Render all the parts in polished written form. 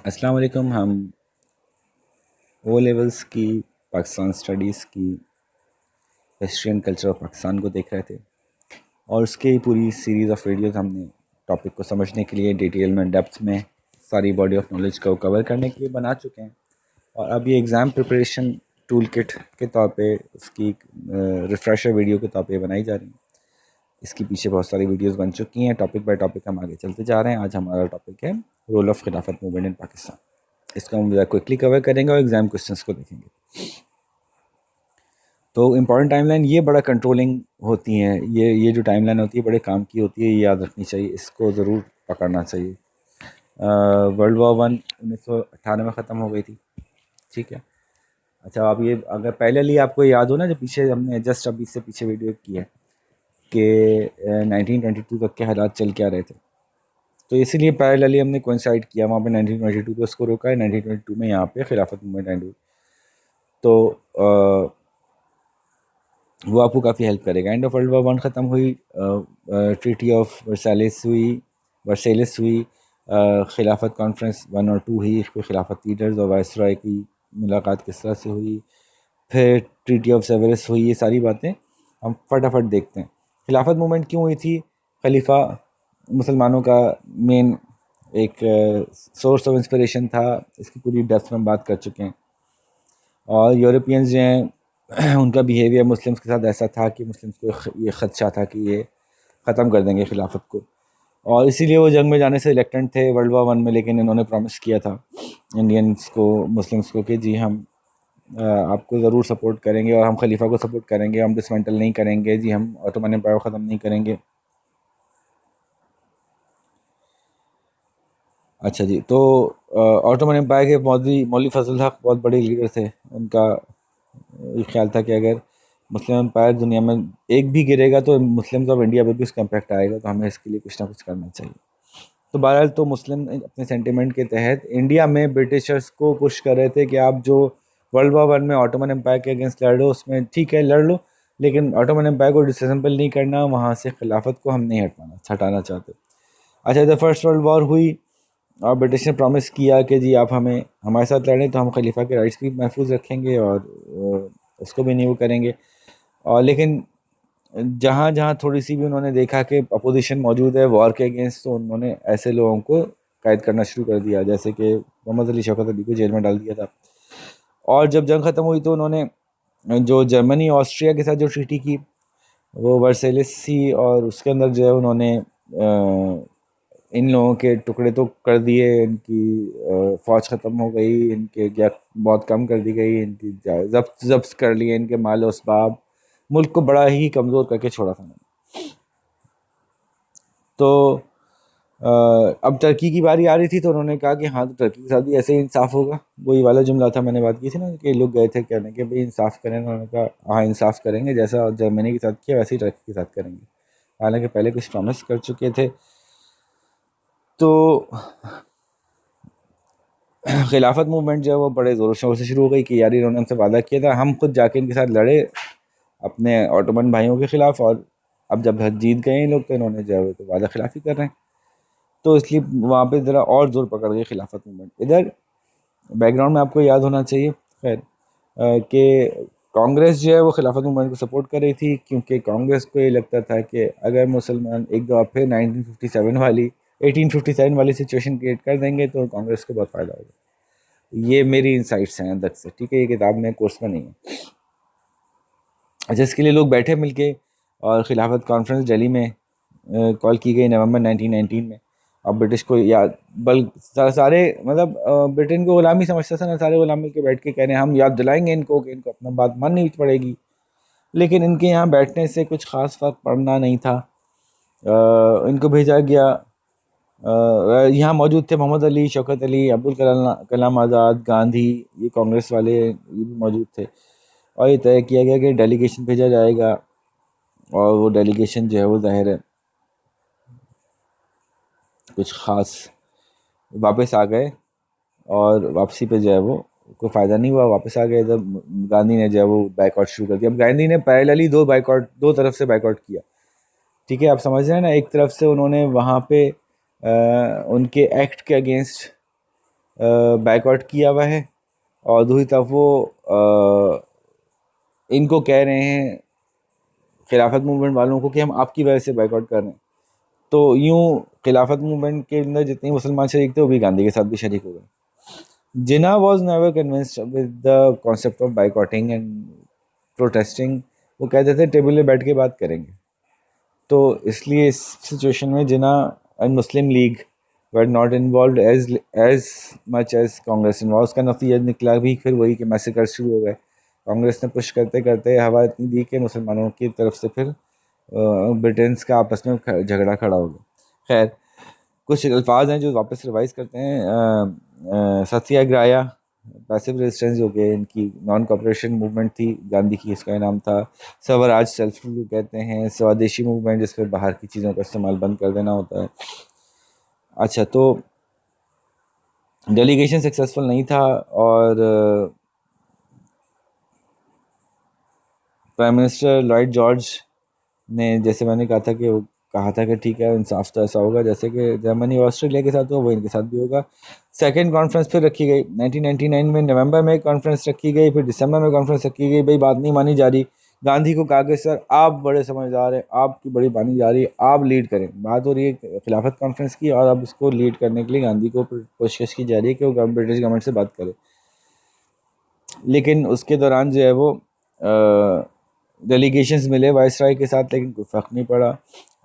अस्सलाम वालेकुम। हम ओ लेवल्स की पाकिस्तान स्टडीज़ की history and culture of Pakistan को देख रहे थे और उसके पूरी सीरीज़ ऑफ वीडियोस हमने टॉपिक को समझने के लिए डिटेल में डेप्थ में सारी बॉडी ऑफ नॉलेज को कवर करने के लिए बना चुके हैं। और अब ये एग्ज़ाम प्रिपरेशन टूल किट के तौर पे उसकी रिफ़्रेशर वीडियो के तौर पे बनाई जा रही है। इसके पीछे बहुत सारी वीडियोस बन चुकी हैं। टॉपिक बाय टॉपिक हम आगे चलते जा रहे हैं। आज हमारा टॉपिक है role of Khilafat movement in Pakistan. इसको हम ज़रा क्विकली कवर करेंगे और एग्ज़ाम क्वेश्चंस को देखेंगे। तो इम्पॉर्टेंट टाइमलाइन ये बड़ा कंट्रोलिंग होती हैं। ये जो टाइमलाइन होती है बड़े काम की होती है, ये याद रखनी चाहिए, इसको ज़रूर पकड़ना चाहिए। वर्ल्ड वॉर वन 1998 में ख़त्म हो गई थी, ठीक है। अच्छा, आप ये अगर पहले लिए आपको याद हो ना, जो पीछे हमने जस्ट अभी से पीछे वीडियो की है कि 1922 तक के हालात चल क्या रहे थे, तो इसीलिए पैरेलली हमने कोइंसाइड किया। वहाँ पे 1922 पे उसको रोका है, 1922 में यहाँ पे खिलाफत मूवमेंट एंड हुई। तो वो आपको काफ़ी हेल्प करेगा। End of world war one ख़त्म हुई, ट्रीटी ऑफ वर्सेलिस हुई, खिलाफत कॉन्फ्रेंस 1 और 2 हुई, इस पर खिलाफत लीडर्स और वायसराय की मुलाकात किस तरह से हुई, फिर ट्रीटी ऑफ सेवरस हुई। ये सारी बातें हम फटाफट देखते हैं। खिलाफत मूवमेंट क्यों हुई थी? खलीफा मुसलमानों का मेन एक सोर्स ऑफ इंस्पिरेशन था। इसकी पूरी डेप्थ में बात कर चुके हैं। और यूरोपियंस जो हैं उनका बिहेवियर मुस्लिम्स के साथ ऐसा था कि मुस्लिम्स को ये ख़दशा था कि ये ख़त्म कर देंगे खिलाफत को, और इसीलिए वो जंग में जाने से रिलेक्टेंट थे वर्ल्ड वॉर वन में। लेकिन इन्होंने प्रॉमिस किया था इंडियंस को, मुस्लिम्स को, कि जी हम आपको ज़रूर सपोर्ट करेंगे और हम खलीफा को सपोर्ट करेंगे, हम डिसमेंटल नहीं करेंगे, जी हम ऑटोमन एम्पायर को ख़त्म नहीं करेंगे। अच्छा जी, तो ऑटोमन एम्पायर के मौलवी फजल हक बहुत बड़े लीडर थे। उनका ये ख्याल था कि अगर मुस्लिम एम्पायर दुनिया में एक भी गिरेगा तो मुस्लिम्स ऑफ इंडिया पे भी उसका इम्पैक्ट आएगा, तो हमें इसके लिए कुछ ना कुछ करना चाहिए। तो बहरहाल तो मुस्लिम अपने सेंटिमेंट के तहत इंडिया में ब्रिटिशर्स को पुश कर रहे थे कि आप जो वर्ल्ड वॉर वन में ऑटोमन एम्पायर के अगेंस्ट लड़ लो, उसमें ठीक है लड़ लो, लेकिन ऑटोमन एम्पायर को डिसेंबल नहीं करना, वहाँ से खिलाफत को हम नहीं हटाना चाहते। अच्छा, जब फर्स्ट वर्ल्ड वॉर हुई और ब्रिटिश ने प्रॉमिस किया कि जी आप हमें हमारे साथ लड़ें तो हम खलीफा के राइट्स भी महफूज रखेंगे और उसको भी नहीं वो करेंगे। और लेकिन जहाँ जहाँ थोड़ी सी भी उन्होंने देखा कि अपोजिशन मौजूद है वॉर के अगेंस्ट, तो उन्होंने ऐसे लोगों को कैद करना शुरू कर दिया, जैसे कि मोहम्मद अली शौकत अली को जेल में डाल दिया था। और जब जंग ख़त्म हुई तो उन्होंने जो जर्मनी ऑस्ट्रिया के साथ जो ट्रीटी की वो वर्सेलिस थी, और उसके अंदर जो है उन्होंने इन लोगों के टुकड़े तो कर दिए, इनकी फ़ौज ख़त्म हो गई, इनके क्या बहुत कम कर दी गई, इनकी जब्त जब्त कर लिए इनके माल असबाब, मुल्क को बड़ा ही कमज़ोर करके छोड़ा था उन्होंने। तो अब टर्की की बारी आ रही थी, तो उन्होंने कहा कि हाँ, तो टर्की के साथ भी ऐसे ही इंसाफ होगा। वही वाला जुमला था, मैंने बात की थी ना कि लोग गए थे कहने के भाई इंसाफ करें, उन्होंने कहा हाँ इंसाफ करेंगे, जैसा जर्मनी के साथ किया वैसे ही टर्की के साथ करेंगे। हालांकि पहले कुछ प्रॉमिस कर चुके थे। तो खिलाफत मूवमेंट जो है वो बड़े ज़ोर शोर से शुरू हो गई कि यार इन्होंने हमसे वादा किया था, हम खुद जाके इनके साथ लड़े अपने ऑटोमन भाइयों के ख़िलाफ़, और अब जब जीत गए हैं लोग तो इन्होंने जो है वो तो वादा खिलाफ़ी कर रहे हैं। तो इसलिए वहाँ पे ज़रा और ज़ोर पकड़ गई खिलाफत मूवमेंट। इधर बैकग्राउंड में आपको याद होना चाहिए खैर कि कांग्रेस जो है वो खिलाफत मूवमेंट को सपोर्ट कर रही थी, क्योंकि कांग्रेस को ये लगता था कि अगर मुसलमान एक दफ़ा फिर 1857 वाली सिचुएशन क्रिएट कर देंगे तो कांग्रेस को बहुत फ़ायदा होगा। ये मेरी इंसाइट्स हैं अंदर से, ठीक है, ये किताब में कोर्स में नहीं है। अच्छा, इसके लिए लोग बैठे मिलके, और खिलाफत कॉन्फ्रेंस दिल्ली में कॉल की गई नवंबर 1919 में। अब ब्रिटिश को याद सारे मतलब ब्रिटेन को गुलामी समझता था ना, सारे गुलाम मिल के बैठ के कह रहे हैं हम याद दिलाएंगे इनको कि इनको अपना बात माननी पड़ेगी। लेकिन इनके यहाँ बैठने से कुछ ख़ास फर्क पड़ना नहीं था। इनको भेजा गया। यहाँ मौजूद थे मोहम्मद अली, शौकत अली, अब्दुल कलाम आज़ाद, गांधी, ये कांग्रेस वाले ये भी मौजूद थे। और ये तय किया गया कि डेलीगेशन भेजा जाएगा, और वो डेलीगेशन जो है वो ज़ाहिर है कुछ ख़ास वापस आ गए, और वापसी पे जो है वो कोई फ़ायदा नहीं हुआ, वापस आ गए। जब गांधी ने जो है वो बाइकआउट शुरू कर दिया। अब गांधी ने पैरेलली दो तरफ से बाइकआउट किया, ठीक है, आप समझ रहे हैं ना। एक तरफ से उन्होंने वहाँ पे उनके एक्ट के अगेंस्ट बैकआउट किया हुआ है, और दूसरी तरफ वो इनको कह रहे हैं खिलाफत मूवमेंट वालों को कि हम आपकी वजह से बैकआउट कर रहे हैं। तो यूं खिलाफत मूवमेंट के अंदर जितने मुसलमान शरीक थे वो भी गांधी के साथ भी शरीक हो गए। Jinnah was never convinced with the concept of boycotting and protesting. वो कहते थे टेबल पे बैठ के बात करेंगे। तो इसलिए इस सिचुएशन में Jinnah and Muslim League were not involve as much as Congress involve. उसका नतीजा निकला भी फिर वही कि मैसेकर शुरू हो गए। कांग्रेस ने पुश करते करते हवा इतनी दी कि मुसलमानों की तरफ से फिर ब्रिटेन्स का आपस में झगड़ा खड़ा हो गया। खैर, कुछ अल्फाज हैं जो वापस रिवाइज करते हैं। सत्याग्रह, पैसिव रेजिस्टेंस हो गए, इनकी नॉन कॉपरेशन मूवमेंट थी गांधी की, इसका नाम था। स्वराज, सेल्फ रूल कहते हैं। स्वदेशी मूवमेंट, जिसमें बाहर की चीज़ों का इस्तेमाल बंद कर देना होता है। अच्छा, तो डेलीगेशन सक्सेसफुल नहीं था, और प्राइम मिनिस्टर लॉयड जॉर्ज ने, जैसे मैंने कहा था कि वो कहा था कि ठीक है इंसाफ तो ऐसा होगा जैसे कि जर्मनी और ऑस्ट्रेलिया के साथ हुआ वो इनके साथ भी होगा। सेकंड कॉन्फ्रेंस फिर रखी गई 1999 में। नवंबर में एक कॉन्फ्रेंस रखी गई, फिर दिसंबर में कॉन्फ्रेंस रखी गई। भाई बात नहीं मानी जा रही। गांधी को कहा कि सर आप बड़े समझदार हैं, आपकी बड़ी मानी जा रही है, आप लीड करें। बात हो रही है खिलाफत कॉन्फ्रेंस की, और अब उसको लीड करने के लिए गांधी को कोशिश की जा रही है कि वो ब्रिटिश गवर्नमेंट से बात करे। लेकिन उसके दौरान जो है वो डेलीगेशंस मिले वाइसराय के साथ, लेकिन कोई फ़र्क नहीं पड़ा,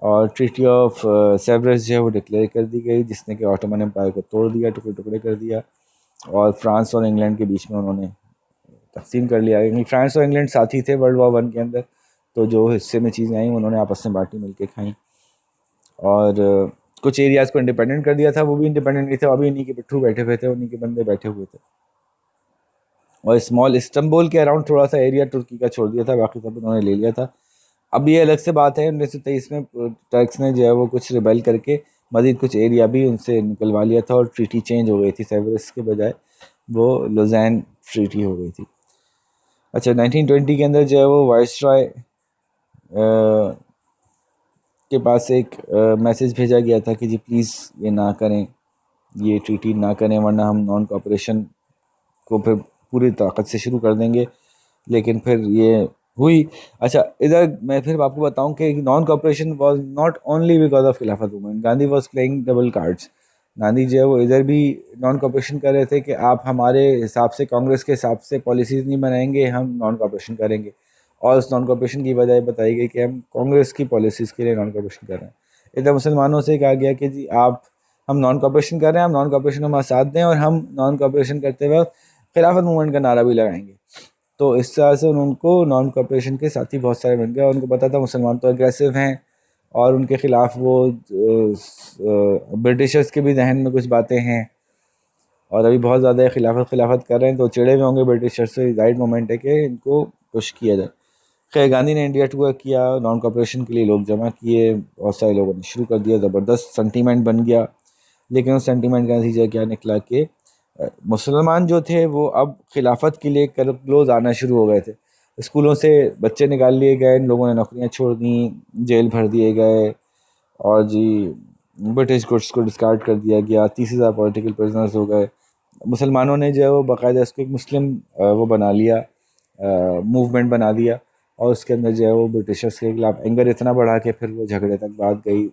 और ट्रीटी ऑफ सेवरेस जो है वो डिक्लेयर कर दी गई, जिसने कि ऑटोमन एम्पायर को तोड़ दिया, टुकड़े टुकड़े कर दिया, और फ्रांस और इंग्लैंड के बीच में उन्होंने तकसीम कर लिया। फ्रांस और इंग्लैंड साथी थे वर्ल्ड वॉर 1 के अंदर, तो जो हिस्से में चीज़ें आई उन्होंने आपस में बांटी, मिल के खाई, और कुछ एरियाज़ को इंडिपेंडेंट कर दिया था, वो भी इंडिपेंडेंट नहीं थे, अभी उन्हीं के पिट्ठू बैठे हुए थे, उन्हीं के बंदे बैठे हुए थे। और स्मॉल इस्तांबुल के अराउंड थोड़ा सा एरिया तुर्की का छोड़ दिया था, बाकी सब उन्होंने ले लिया था। अब ये अलग से बात है, 1923 में टर्क्स ने जो है वो कुछ रिबेल करके मजीद कुछ एरिया भी उनसे निकलवा लिया था, और ट्रीटी चेंज हो गई थी। सेवरस के बजाय वो लुज़ैन ट्रीटी हो गई थी। अच्छा, 1920 के अंदर जो है वो वाइसरॉय के पास एक मैसेज भेजा गया था कि जी प्लीज़ ये ना करें, ये ट्रीटी ना करें, वरना हम नॉन कॉपरेशन को फिर पूरी ताकत से शुरू कर देंगे। लेकिन फिर ये हुई। अच्छा, इधर मैं फिर आपको बताऊं कि non cooperation was not only because of Khilafat movement. Gandhi was playing double cards. Gandhi जो है वो इधर भी नॉन कॉपरेशन कर रहे थे कि आप हमारे हिसाब से, कांग्रेस के हिसाब से पॉलिसीज़ नहीं बनाएंगे, हम नॉन कॉपरेशन करेंगे। और उस नॉन कॉपरेशन की वजह बताई गई कि हम कांग्रेस की पॉलिसीज़ के लिए नॉन कॉपरेशन कर रहे हैं। इधर मुसलमानों से कहा गया कि जी आप, हम नॉन कॉपरेशन कर रहे हैं, हम नॉन कॉपरेशन हमारा साथ दें, और हम नॉन कॉपरेशन करते वक्त खिलाफत मूवमेंट का नारा भी लगाएंगे। तो इस तरह से उनको नॉन कॉपरेशन के साथी बहुत सारे बन गए, और उनको पता था मुसलमान तो एग्रेसिव हैं, और उनके ख़िलाफ़ वो ब्रिटिशर्स के भी जहन में कुछ बातें हैं, और अभी बहुत ज़्यादा खिलाफत खिलाफत कर रहे हैं, तो चिड़े में होंगे ब्रिटिशर्स से। राइट मोमेंट है कि इनको पुश किया जाए। खैर, गांधी ने इंडिया टूर किया, नॉन कॉपरेशन के लिए लोग जमा किए, बहुत सारे लोगों ने शुरू कर दिया, ज़बरदस्त सेंटीमेंट बन गया। लेकिन उस सेंटीमेंट का नतीजा क्या निकला कि मुसलमान जो थे वो अब खिलाफत के लिए क्लोज आना शुरू हो गए थे। स्कूलों से बच्चे निकाल लिए गए, इन लोगों ने नौकरियां छोड़ दी, जेल भर दिए गए, और जी ब्रिटिश गुड्स को डिस्कार्ड कर दिया गया। 30,000 पॉलिटिकल प्रिजनर्स हो गए। मुसलमानों ने जो है वो बाकायदा इसको एक मुस्लिम वो बना लिया, मूवमेंट बना दिया, और उसके अंदर जो है वो ब्रिटिशर्स के खिलाफ एंगर इतना बढ़ा कि फिर वो झगड़े तक बात गई।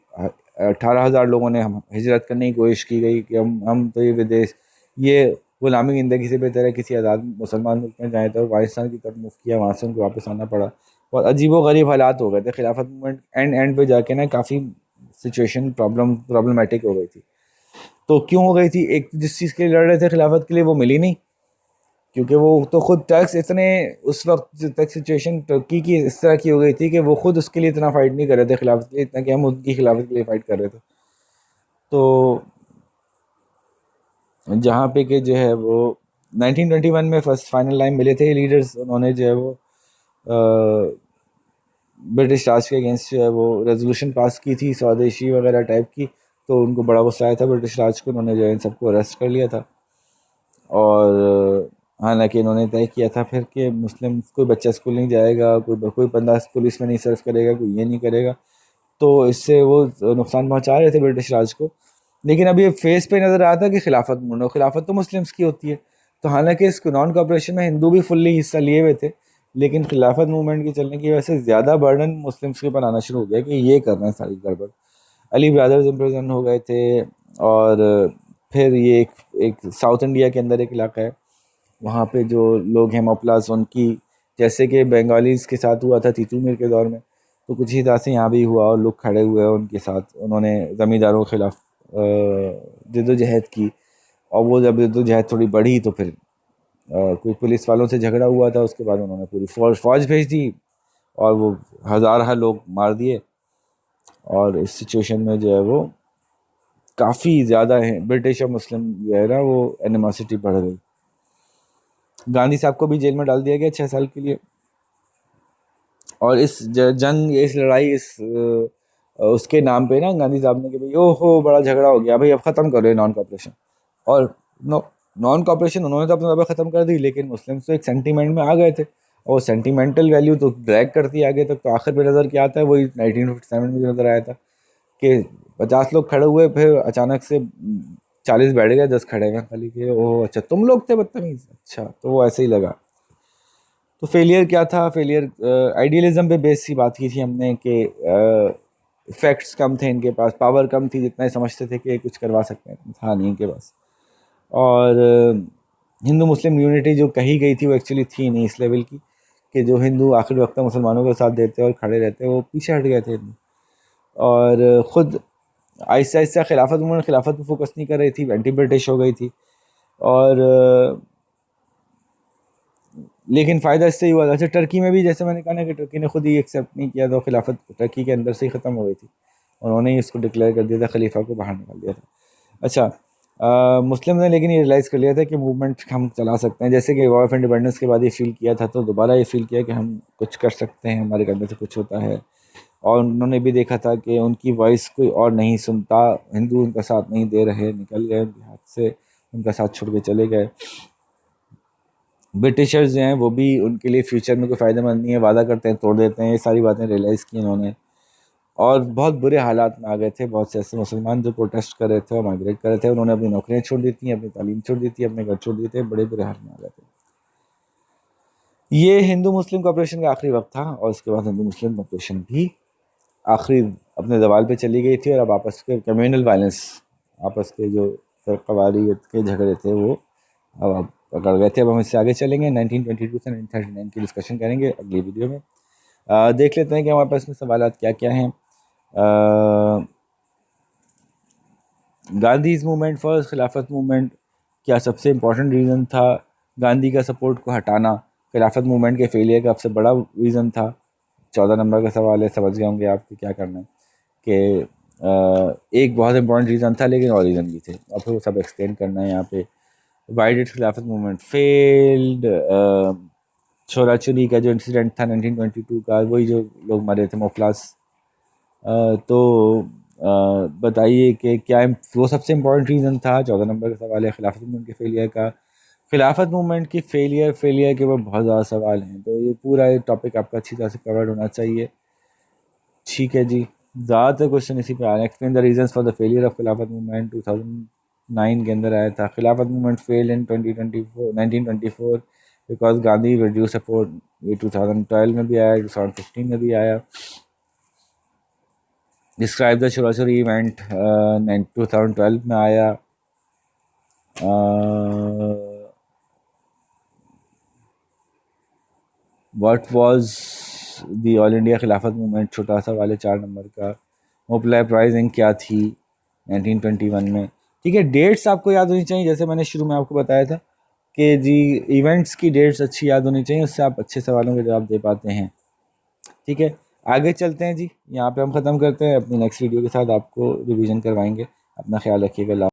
18,000 लोगों ने हम हिजरत करने की कोशिश की गई कि हम तो ये विदेश, ये गुलामी ज़िंदगी से बेहतर है किसी आज़ाद मुसलमान मुल्क में जाएँ, तो पाकिस्तान की तरफ मुफ़ किया, वहाँ से उनको वापस आना पड़ा। और अजीब व गरीब हालात हो गए थे। खिलाफत मूवमेंट एंड पे जाके ना काफ़ी सिचुएशन प्रॉब्लमेटिक हो गई थी। तो क्यों हो गई थी? एक जिस चीज़ के लिए लड़ रहे थे खिलाफत के लिए, वो मिली नहीं, क्योंकि वो तो खुद टर्क्स इतने, उस वक्त तक सिचुएशन टर्की की इस तरह की हो गई थी कि वो खुद उसके लिए इतना फाइट नहीं कर रहे थे खिलाफत के लिए, इतना कि हम उनकी खिलाफत के लिए फाइट कर रहे थे। तो जहाँ पे कि जो है वो 1921 में फर्स्ट फाइनल लाइन मिले थे लीडर्स, उन्होंने जो है वो ब्रिटिश राज के अगेंस्ट जो है वो रेजोल्यूशन पास की थी, स्वदेशी वगैरह टाइप की। तो उनको बड़ा गुस्सा आया था ब्रिटिश राज को, उन्होंने जो है इन सबको अरेस्ट कर लिया था। और हालांकि इन्होंने तय किया था फिर कि मुस्लिम कोई बच्चा स्कूल नहीं जाएगा, कोई बंदा पुलिस में नहीं सर्व करेगा, कोई ये नहीं करेगा। तो इससे वो नुकसान पहुंचा रहे थे ब्रिटिश राज को। लेकिन अब ये फेस पे नज़र आता है कि खिलाफत मूवमेंट, खिलाफत तो मुस्लिम्स की होती है। तो हालांकि इस नॉन कॉपरेशन में हिंदू भी फुल्ली हिस्सा लिए हुए थे, लेकिन खिलाफत मूवमेंट के चलने की वजह से ज़्यादा बर्डन मुस्लिम्स के ऊपर आना शुरू हो गया कि ये कर रहे हैं सारी गड़बड़। अली ब्रदर्स इम्प्रिजन हो गए थे। और फिर ये एक साउथ इंडिया के अंदर एक इलाका है, वहाँ पे जो लोग हैं मोपलास, उनकी जैसे कि बंगालीज़ के साथ हुआ था तीतू मीर के दौर में, तो कुछ ही तरह से यहाँ भी हुआ और लोग खड़े हुए हैं उनके साथ। उन्होंने ज़मींदारों के खिलाफ जद्दोजहद की, और वो जब जद्दोजहद थोड़ी बढ़ी तो फिर कोई पुलिस वालों से झगड़ा हुआ था, उसके बाद उन्होंने पूरी फौज भेज दी और वो हज़ार लोग मार दिए। और इस सिचुएशन में जो है वो काफ़ी ज़्यादा है ब्रिटिश और मुस्लिम जो है ना वो एनिमोसिटी बढ़ गई। गांधी साहब को भी जेल में डाल दिया गया 6 साल के लिए। और इस जंग, इस लड़ाई, उसके नाम पे ना गांधी साहब ने कि भाई ओहो बड़ा झगड़ा हो गया भाई, अब ख़त्म करो ये नॉन कॉपरेशन। और नॉन कॉपरेशन उन्होंने तो अपने दफ़ा ख़त्म कर दी, लेकिन मुस्लिम्स तो एक सेंटीमेंट में आ गए थे, और सेंटीमेंटल वैल्यू तो ड्रैग करती है आगे तक। तो आखिर पे नज़र क्या आता है, वही 1957 में जो नज़र आया था कि 50 लोग खड़े हुए, फिर अचानक से 40 बैठ गए, 10 खड़े हैं खाली कि ओह अच्छा तुम लोग थे बदतमीज, अच्छा तो वो ऐसे ही लगा। तो फेलियर क्या था, फेलियर आइडियलिज्म पे बेस सी बात की थी हमने कि फैक्ट्स कम थे इनके पास, पावर कम थी, जितना ही समझते थे कि ये कुछ करवा सकते हैं, था नहीं इनके पास। और हिंदू मुस्लिम यूनिटी जो कही गई थी वो एक्चुअली थी नहीं इस लेवल की, कि जो हिंदू आखिर वक्त मुसलमानों के साथ देते और खड़े रहते वो पीछे हट गए थे। और ख़ुद आहिस्ता आहिस्ता खिलाफत पे फोकस नहीं कर रही थी, एंटी ब्रिटिश हो गई थी। और लेकिन फ़ायदा इससे ही हुआ था। अच्छा टर्की में भी जैसे मैंने कहा ना कि टर्की ने खुद ही एक्सेप्ट नहीं किया, तो खिलाफत टर्की के अंदर से ही ख़त्म हो गई थी, उन्होंने ही इसको डिक्लेयर कर दिया था, खलीफा को बाहर निकाल दिया था। अच्छा मुस्लिम ने लेकिन ये रियलाइज़ कर लिया था कि मूवमेंट हम चला सकते हैं, जैसे कि वॉर ऑफ इंडिपेंडेंस के बाद ये फील किया था, तो दोबारा ये फील किया कि हम कुछ कर सकते हैं, हमारे करने से कुछ होता है। और उन्होंने भी देखा था कि उनकी वॉइस कोई और नहीं सुनता, हिंदू उनका साथ नहीं दे रहे, निकल गए उनके हाथ से, उनका साथ छोड़ के चले गए। ब्रिटिशर्स जो हैं वो भी उनके लिए फ्यूचर में कोई फ़ायदेमंद नहीं है, वादा करते हैं तोड़ देते हैं, ये सारी बातें रियलाइज़ की इन्होंने। और बहुत बुरे हालात में आ गए थे, बहुत से ऐसे मुसलमान जो प्रोटेस्ट कर रहे थे और माइग्रेट कर रहे थे, उन्होंने अपनी नौकरियां छोड़ दी थी, अपनी तालीम छोड़ दी थी, अपने घर छोड़ दिए थे, बड़े बुरे हाल में आ गए थे। ये हिंदू मुस्लिम कॉपरेशन का आखिरी वक्त था, और उसके बाद हिंदू मुस्लिम कॉपरेशन भी आखिरी अपने जवाल पे चली गई थी, और अब आपस के कम्युनल वायलेंस, आपस के जो फ़िरक़ावारियत के झगड़े थे वो अब पकड़ गए थे। अब हम इससे आगे चलेंगे, 1922 से 1939 की डिस्कशन करेंगे अगली वीडियो में। देख लेते हैं कि हमारे पास में सवालात क्या क्या हैं। गांधीज़ मूवमेंट फर्स्ट, खिलाफत मूवमेंट, क्या सबसे इम्पोर्टेंट रीज़न था गांधी का सपोर्ट को हटाना, खिलाफत मूवमेंट के फेलियर का सबसे बड़ा रीज़न था? 14 नंबर का सवाल है, समझ गए होंगे आप कि क्या करना है। कि एक बहुत इंपॉर्टेंट रीज़न था, लेकिन और रीज़न भी थे, और फिर वो सब एक्सप्लेन करना है यहाँ पे। वाई डिड खिलाफत मूवमेंट फेल्ड, छोरा चुरी का जो इंसिडेंट था 1922 का, वही जो लोग मरे थे मोफलास, तो बताइए कि क्या वो सबसे इम्पोर्टेंट रीज़न था? 14 नंबर का सवाल है खिलाफत मूवमेंट के फेलियर का। खिलाफत मूवमेंट की फेलियर के ऊपर बहुत ज़्यादा सवाल हैं, तो ये पूरा ये टॉपिक आपका अच्छी तरह से कवर्ड होना चाहिए। ठीक है जी, ज़्यादातर क्वेश्चन इसी पे आ रहे हैं। Explain the reasons for the failure of Khilafat movement, 2009 के अंदर आया था। खिलाफत movement fail in 1924 because Gandhi reduce support, ये 2012 में भी आया, 2015 में भी आया। डिस्क्राइब द छोरा-छोरी इवेंट, 2012 में आया। What was the all India खिलाफत मूवमेंट, छोटा सा वाले 4 नंबर का। मोपला अपराइजिंग क्या थी 1921 में? ठीक है, डेट्स आपको याद होनी चाहिए, जैसे मैंने शुरू में आपको बताया था कि जी इवेंट्स की डेट्स अच्छी याद होनी चाहिए, उससे आप अच्छे सवालों के जवाब दे पाते हैं। ठीक है, आगे चलते हैं जी, यहाँ पे हम ख़त्म करते हैं, अपनी नेक्स्ट वीडियो के साथ आपको रिवीजन करवाएंगे। अपना ख्याल रखिएगा।